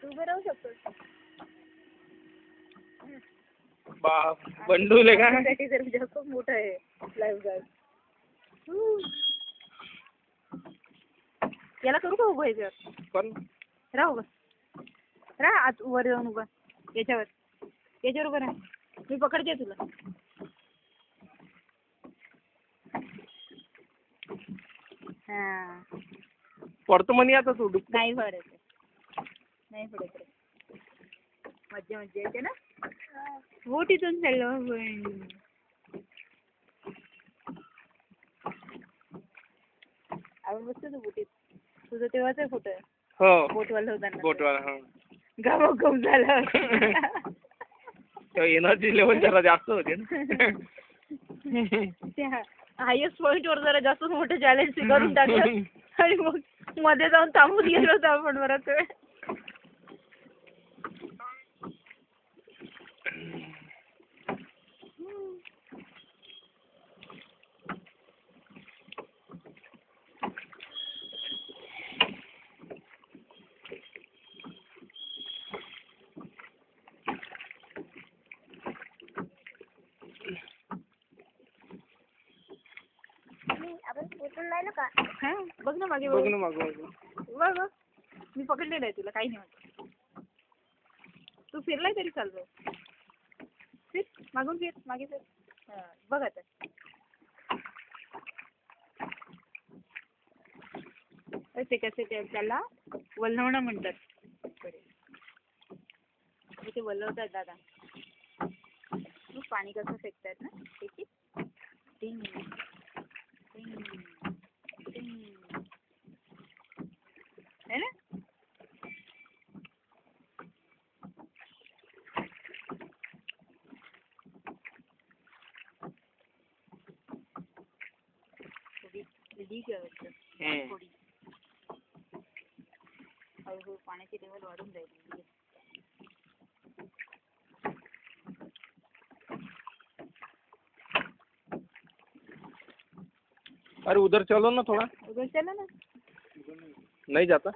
उभे राहू शकतो. बाप बंडूल आहे का? त्यासाठी जर जास्त मोठा आहे लाईफ गार्ड. याला करू का उभं याच्यावर? पण राहू बस. राहा आत वर जाऊन उभा. याच्यावर उभं राहा. मी पकडते तुला. हा. पडतो म्हणे आता तू. नाही पडत. नाही पडत रे. मज्जा येते ना. बोट इथून चाललो आपण. आपण बसतो तू बोटीत. तुझं तेव्हाच फोटो आहे. हो बोटवाला होताना. बोटवाला. हो गम झालं. एनर्जी लेवल जरा जास्त होते ना. त्या हायेस्ट पॉइंट वर जरा जास्त मोठं चॅलेंज करून टाकलं आणि मग मध्ये जाऊन थांबून गेलो होतो आपण बराच वेळ. हा बघ ना मागे बघ ना मागं. बघ मी पकडलेलं आहे तुला काही नाही वाटत. तू फिरलाय तरी चालतो. फिर मागून फिर मागे फिर. बघ आता. ते कसे त्याला वल्हवणं म्हणतात. ते वल्हवतात दादा. पाणी कसं फेकतात ना त्याची. है ना. हळूहळू पाण्याची लेवल वाढून जाईल. अरे उधर चलो ना थोड़ा. उधर चलो ना. नहीं जाता.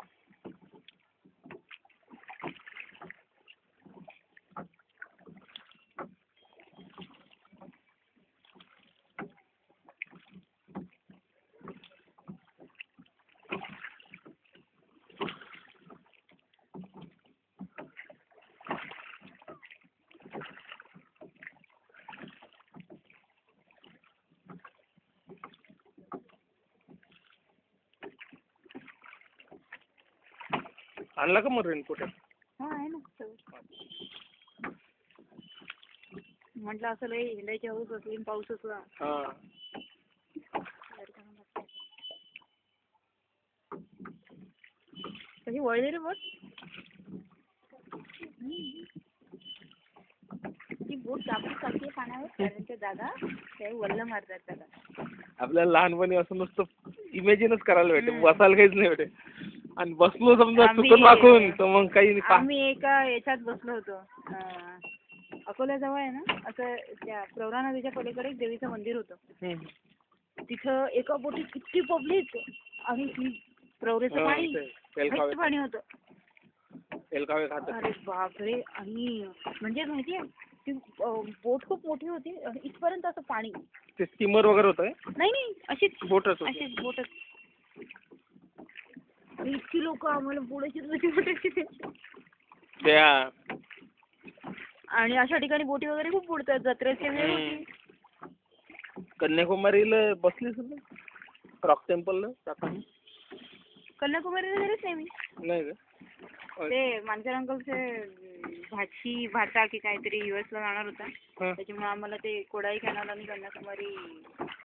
आणला का मग रेनकोट? हा आहे ना. म्हटलं असं लई हिंडायची हौस असली पाऊस असला. कशी वळली रे बोट. ती बोट दाबून चालते पाण्यावर कारण ते दादा ते वल्ल मारतात त्याला. आपल्याला लहानपणी असं नुसतं इमॅजिनच करायला भेटे. बसायला काहीच नाही भेटे. आणि बसलो समजा चुकून वाकून तर मग काही. आम्ही एका याच्यात बसलो होतो. अकोल्याजवळ आहे ना असं त्या प्रवरा नदीच्या पलीकडे एक देवीचं मंदिर होतं. तिथं एका बोटीत इतकी पब्लिक आणि प्रवरेचं पाणी होतं. अरे बापरे. आणि म्हणजे माहितीये ती बोट खूप मोठी होती. इथपर्यंत असं पाणी. ते स्टीमर वगैरे होतं? नाही अशीच बोटच. इतकी लोक आम्हाला बुडायची. आणि अशा ठिकाणी बोटी वगैरे खूप बुडतात. जत्रेची वेळ होती. कन्याकुमारीला बसलीस ना रॉक टेम्पलला? कन्याकुमारीला गेलेच नाही मी. नाही का? ते मानकर अंकलचे भाचा की काहीतरी US ला जाणार होता. त्याच्यामुळे आम्हाला ते कोडाई कॅनल आणि कन्याकुमारी